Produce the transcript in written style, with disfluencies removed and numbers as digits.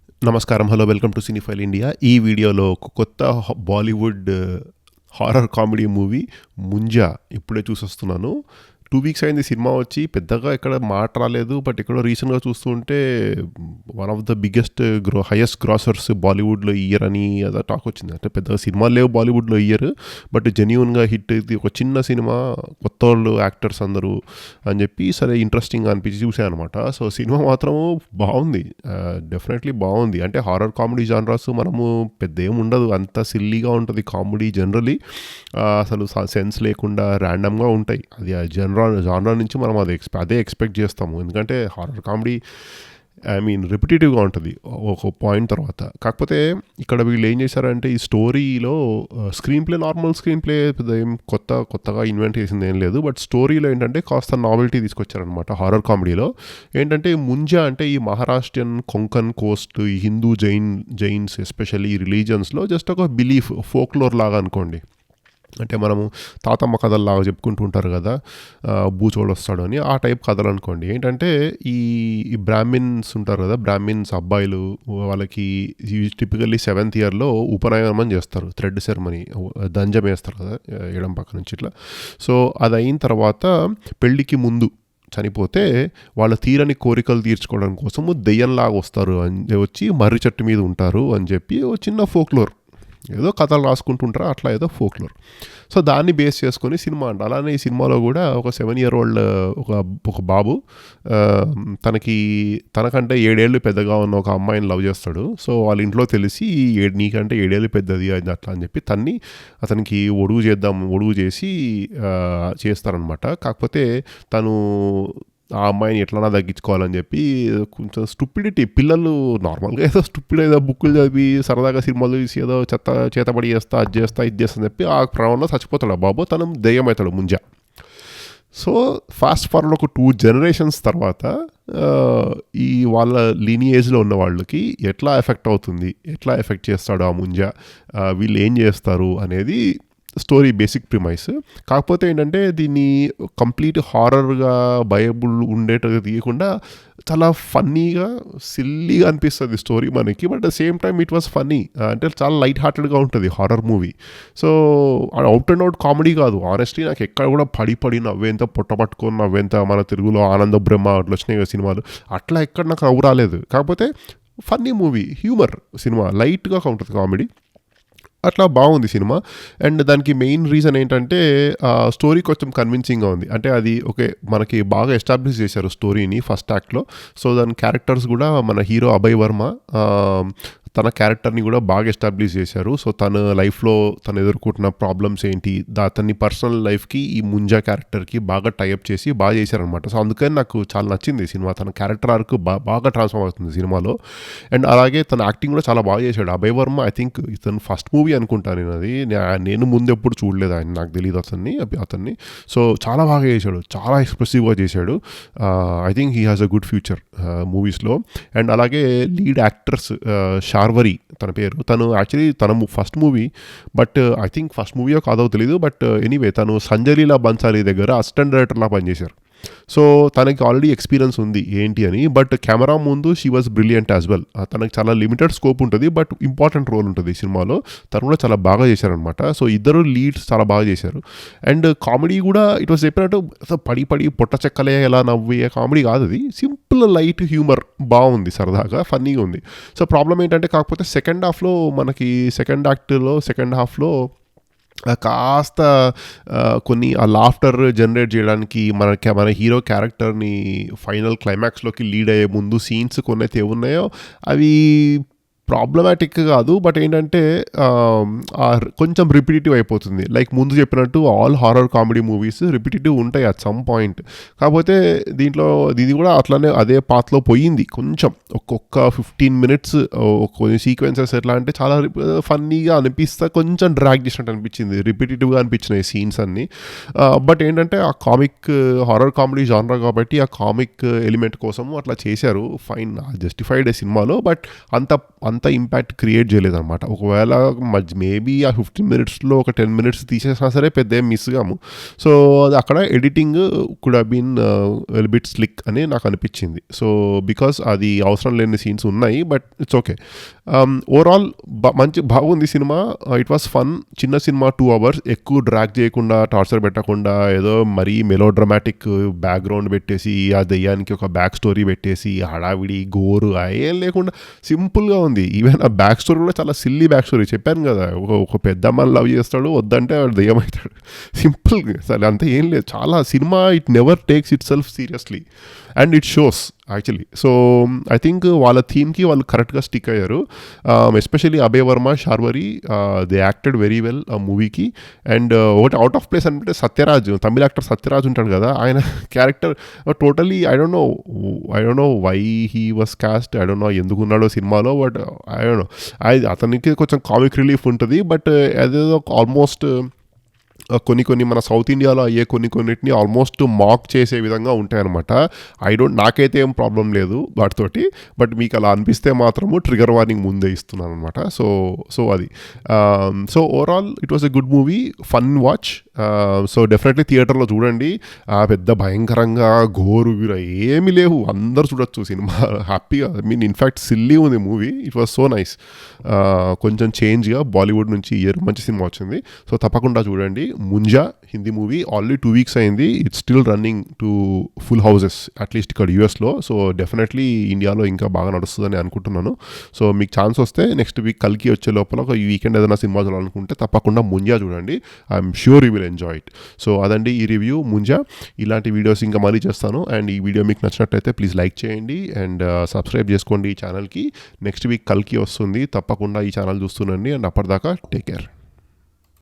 నమస్కారం. Hello, welcome to cinephile India. ఈ వీడియోలో ఒక కొత్త Bollywood horror comedy movie 'Munjya' ఇప్పుడే చూసొస్తున్నాను. 2 వీక్స్ అయింది సినిమా వచ్చి. పెద్దగా ఎక్కడ మాట రాలేదు. బట్ ఎక్కడో రీసెంట్‌గా చూస్తూ ఉంటే one of the biggest highest grossers బాలీవుడ్‌లో ఈ ఇయర్ అని అదో టాక్ వచ్చింది. అంటే పెద్దగా సినిమాలు లేవు బాలీవుడ్‌లో ఈ ఇయర్. బట్ జెన్యూన్‌గా హిట్ ఇది ఒక చిన్న సినిమా, కొత్తోళ్ళు యాక్టర్స్ అందరూ అని చెప్పి సరే ఇంట్రెస్టింగ్‌గా అనిపించి చూసాననమాట. సో సినిమా మాత్రం బావుంది. డెఫినెట్‌లీ బావుంది. అంటే హారర్ కామెడీ జానరాస్ మనము పెద్ద ఏముండదు. అంత సిల్లీగా ఉంటది కామెడీ జనరల్లీ. అసలు సెన్స్ లేకుండా ర్యాండమ్‌గా ఉంటాయి. అది ఆ జానరా నుంచి మనం అదే ఎక్స్పెక్ట్ చేస్తాము. ఎందుకంటే హారర్ కామెడీ రిపిటేటివ్‌గా ఉంటది ఒక పాయింట్ తర్వాత. కాకపోతే ఇక్కడ వీళ్ళు ఏం చేశారంటే ఈ స్టోరీలో నార్మల్ స్క్రీన్ ప్లే పెద్ద ఏం కొత్తగా ఇన్వెంట్ చేసింది ఏం లేదు. బట్ స్టోరీలో ఏంటంటే కాస్త నావెల్టీ తీసుకొచ్చారనమాట హారర్ కామెడీలో. ఏంటంటే ముంజా అంటే ఈ మహారాష్ట్రియన్ కొంకన్ కోస్ట్, ఈ హిందూ జైన్స్ ఎస్పెషల్లీ ఈ రిలీజియన్స్‌లో జస్ట్ ఒక బిలీఫ్, ఫోక్‌లోర్ లాగా అనుకోండి. అంటే మనము తాతమ్మ కథల్లాగా చెప్పుకుంటూ ఉంటారు కదా, బూచోడు వస్తాడు అని, ఆ టైప్ కథలు అనుకోండి. ఏంటంటే ఈ బ్రాహ్మిన్స్ ఉంటారు కదా, బ్రాహ్మిన్స్ అబ్బాయిలు వాళ్ళకి టిపికల్లీ 7th ఇయర్లో ఉపనయనం చేస్తారు. థ్రెడ్ సెరమనీ, దంజం వేస్తారు కదా ఎడం పక్క నుంచి ఇట్లా. సో అది అయిన తర్వాత పెళ్ళికి ముందు చనిపోతే వాళ్ళ తీరని కోరికలు తీర్చుకోవడం కోసము దెయ్యంలాగా వస్తారు అని వచ్చి మర్రి చెట్టు మీద ఉంటారు అని చెప్పి ఓ చిన్న ఫోక్లోర్, ఏదో కథలు రాసుకుంటుంటారు అట్లా, ఏదో ఫోక్లోర్. సో దాన్ని బేస్ చేసుకొని సినిమా అంట. అలానే ఈ సినిమాలో కూడా ఒక 7-year old ఒక బాబు తనకంటే 7 ఏళ్ళు పెద్దగా ఉన్న ఒక అమ్మాయిని లవ్ చేస్తాడు. సో వాళ్ళ ఇంట్లో తెలిసి నీకంటే 7 ఏళ్ళు పెద్దది అది అట్లా అని చెప్పి అతనికి ఒడుగు చేసి చేస్తారనమాట. కాకపోతే తను ఆ అమ్మాయిని ఎట్లన్నా తగ్గించుకోవాలని చెప్పి కొంచెం స్టూపిడిటీ, పిల్లలు నార్మల్గా ఏదో బుక్కులు చదివి సరదాగా సినిమాలు చూసి ఏదో చేతబడి చేస్తా ఇది చేస్తా అని చెప్పి ఆ క్రమంలో చచ్చిపోతాడు ఆ బాబు. తను దెయ్యం అవుతాడు ముంజా. సో ఫాస్ట్ ఫార్వర్డ్ ఒక 2 generations తర్వాత ఈ వాళ్ళ లీనియేజ్లో ఉన్న వాళ్ళకి ఎట్లా ఎఫెక్ట్ చేస్తాడు ఆ ముంజా, వీళ్ళు ఏం చేస్తారు అనేది స్టోరీ బేసిక్ ప్రిమైస్. కాకపోతే ఏంటంటే దీన్ని కంప్లీట్ హారర్గా భయబుల్ ఉండేట్టుగా తీయకుండా చాలా ఫన్నీగా, సిల్లీగా అనిపిస్తుంది స్టోరీ మనకి. But at the same time it was funny. అంటే చాలా లైట్ హార్టెడ్గా ఉంటుంది horror movie. So out and out comedy కాదు. ఆనెస్ట్లీ నాకు ఎక్కడ కూడా పడి నవ్వేంత, పొట్టపట్టుకొని నవ్వేంత, మన తెలుగులో ఆనంద బ్రహ్మ అట్లా వచ్చినాయి కదా సినిమాలు, అట్లా ఎక్కడ నాకు నవ్వు రాలేదు. కాకపోతే ఫన్నీ మూవీ, హ్యూమర్ సినిమా, లైట్గా ఉంటుంది కామెడీ, అట్లా బాగుంది సినిమా. అండ్ దానికి మెయిన్ రీజన్ ఏంటంటే స్టోరీ కొంచెం కన్విన్సింగ్గా ఉంది. అంటే అది ఓకే, మనకి బాగా ఎస్టాబ్లిష్ చేశారు స్టోరీని ఫస్ట్ యాక్ట్లో. సో దాని క్యారెక్టర్స్ కూడా మన హీరో అభయ్ వర్మ తన క్యారెక్టర్ని కూడా బాగా ఎస్టాబ్లిష్ చేశారు. సో తన లైఫ్లో తను ఎదుర్కొంటున్న ప్రాబ్లమ్స్ ఏంటి, అతని పర్సనల్ లైఫ్కి ఈ ముంజా క్యారెక్టర్కి బాగా టైఅప్ చేసి బాగా చేశారనమాట. సో అందుకని నాకు చాలా నచ్చింది సినిమా. తన క్యారెక్టర్ ఆర్క్ బాగా ట్రాన్స్ఫార్మ్ అవుతుంది సినిమాలో. అండ్ అలాగే తన యాక్టింగ్ కూడా చాలా బాగా చేశాడు అభయ్ వర్మ. ఐ థింక్ ఇతను ఫస్ట్ మూవీ అనుకుంటాను నేను ముందు ఎప్పుడు చూడలేదు ఆయన, నాకు తెలియదు అతన్ని. సో చాలా బాగా చేశాడు, చాలా ఎక్స్ప్రెసివ్గా చేశాడు. I think he has a good future మూవీస్లో. అండ్ అలాగే లీడ్ యాక్టర్స్ శార్వరి తన పేరు. తను యాక్చువల్లీ తన first movie, but I think first మూవీయో కాదో తెలియదు, బట్ ఎనీవే తను సంజయ్ లీలా బన్సాలి దగ్గర అసిస్టెంట్ డైరెక్టర్లా పనిచేశారు. సో తనకి ఆల్రెడీ ఎక్స్పీరియన్స్ ఉంది ఏంటి అని. బట్ కెమెరా ముందు she was brilliant as well. తనకి చాలా లిమిటెడ్ స్కోప్ ఉంటుంది, బట్ ఇంపార్టెంట్ రోల్ ఉంటుంది ఈ సినిమాలో. తను కూడా చాలా బాగా చేశారనమాట. సో ఇద్దరు లీడ్స్ చాలా బాగా చేశారు. అండ్ కామెడీ కూడా ఇట్ వాజ్ చెప్పినట్టు పడి పొట్ట చెక్కలే ఎలా నవ్వే కామెడీ కాదు అది. సింపుల్ లైట్ హ్యూమర్, బాగుంది, సరదాగా ఫన్నీగా ఉంది. సో ప్రాబ్లం ఏంటంటే కాకపోతే సెకండ్ హాఫ్లో కాస్త కొన్ని ఆ లాఫ్టర్ జనరేట్ చేయడానికి మన హీరో క్యారెక్టర్ని ఫైనల్ క్లైమాక్స్లోకి లీడ్ అయ్యే ముందు సీన్స్ కొన్ని అయితే ఏమున్నాయో అవి ప్రాబ్లమాటిక్ కాదు, బట్ ఏంటంటే కొంచెం రిపిటేటివ్ అయిపోతుంది. లైక్ ముందు చెప్పినట్టు all horror comedy movies repetitive ఉంటాయి అట్ సమ్ పాయింట్. కాకపోతే దీని కూడా అట్లానే అదే పాత్లో పోయింది కొంచెం. ఒక్కొక్క 15 minutes కొన్ని సీక్వెన్సెస్ ఎట్లా అంటే చాలా ఫన్నీగా అనిపిస్తా, కొంచెం డ్రాగ్ చేసినట్టు అనిపించింది, రిపిటేటివ్గా అనిపించినాయి సీన్స్ అన్నీ. బట్ ఏంటంటే ఆ హారర్ కామెడీ జానరా కాబట్టి ఆ కామిక్ ఎలిమెంట్ కోసము అట్లా చేశారు, ఫైన్, జస్టిఫైడ్ సినిమాలో. బట్ అంత అంత ఇంపాక్ట్ క్రియేట్ చేయలేదన్నమాట. ఒకవేళ మేబీ ఆ 15 మినిట్స్లో ఒక 10 మినిట్స్ తీసేసినా సరే పెద్ద ఏం మిస్ కాము. సో అది అక్కడ editing could have been well bit slick అని నాకు అనిపించింది. సో బికాస్ అది అవసరం లేని సీన్స్ ఉన్నాయి, బట్ ఇట్స్ ఓకే. ఓవరాల్ మంచి బాగుంది సినిమా. It was fun. చిన్న సినిమా 2 hours, ఎక్కువ డ్రాగ్ చేయకుండా, టార్చర్ పెట్టకుండా, ఏదో మరీ మెలో డ్రామాటిక్ బ్యాక్గ్రౌండ్ పెట్టేసి ఆ దెయ్యానికి ఒక బ్యాక్ స్టోరీ పెట్టేసి హడావిడి గోరు ఏం లేకుండా సింపుల్గా ఉంది. ఈవెన్ ఆ బ్యాక్ స్టోరీ కూడా చాలా సిల్లీ బ్యాక్ స్టోరీ. చెప్పాను కదా, ఒక పెద్ద అమ్మని లవ్ చేస్తాడు, వద్దంటే వాడు దెయ్యం అవుతాడు. సింపుల్గా అసలు అంతా ఏం లేదు. చాలా cinema it never takes it self seriously and it shows actually. So I think వాళ్ళ థీమ్కి వాళ్ళు కరెక్ట్గా స్టిక్ అయ్యారు. Especially Abhay Varma, Sharvari, they acted very well ఆ మూవీకి. అండ్ ఒకటి అవుట్ ఆఫ్ ప్లేస్ అంటే సత్యరాజ్, తమిళ యాక్టర్ సత్యరాజ్ ఉంటాడు కదా, ఆయన character totally I don't know why he was cast. I don't know ఎందుకు ఉన్నాడో సినిమాలో, బట్ ఐ డోంట్ నో. అతనికి కొంచెం కామిక్ రిలీఫ్ ఉంటుంది, బట్ అదేదో ఆల్మోస్ట్ కొన్ని మన సౌత్ ఇండియాలో అయ్యే కొన్నిటిని ఆల్మోస్ట్ మాక్ చేసే విధంగా ఉంటాయన్నమాట. నాకైతే ఏం ప్రాబ్లం లేదు వాటితోటి, బట్ మీకు అలా అనిపిస్తే మాత్రము ట్రిగర్ వార్నింగ్ ముందే ఇస్తున్నాను అనమాట. సో అది. So overall it was a good movie, fun watch. So definitely థియేటర్లో చూడండి. పెద్ద భయంకరంగా గోరు ఏమీ లేవు, అందరు చూడొచ్చు సినిమా హ్యాపీగా. ఇన్ఫ్యాక్ట్ సిల్లీ ఉంది movie. It was so nice. కొంచెం చేంజ్గా బాలీవుడ్ నుంచి ఇయర్ మంచి సినిమా వచ్చింది. సో తప్పకుండా చూడండి. Munjya Hindi movie already 2 weeks అయింది. It's still running to full houses at least ఇక్కడ యూఎస్లో. సో డెఫినెట్లీ ఇండియాలో ఇంకా బాగా నడుస్తుందని అనుకుంటున్నాను. సో మీకు ఛాన్స్ వస్తే నెక్స్ట్ వీక్ కల్కి వచ్చే లోపల ఈ వీకెండ్ ఏదైనా సినిమా చూడాలనుకుంటే తప్పకుండా ముంజా చూడండి. I'm sure you will enjoy it. So అదండి ఈ రివ్యూ ముంజా. ఇలాంటి వీడియోస్ ఇంకా మళ్ళీ చేస్తాను. అండ్ ఈ వీడియో మీకు నచ్చినట్టయితే ప్లీజ్ లైక్ చేయండి అండ్ సబ్స్క్రైబ్ చేసుకోండి ఈ ఛానల్కి. నెక్స్ట్ వీక్ కల్కి వస్తుంది, తప్పకుండా ఈ ఛానల్ చూస్తుండండి. అండ్ అప్పటిదాకా టేక్ కేర్.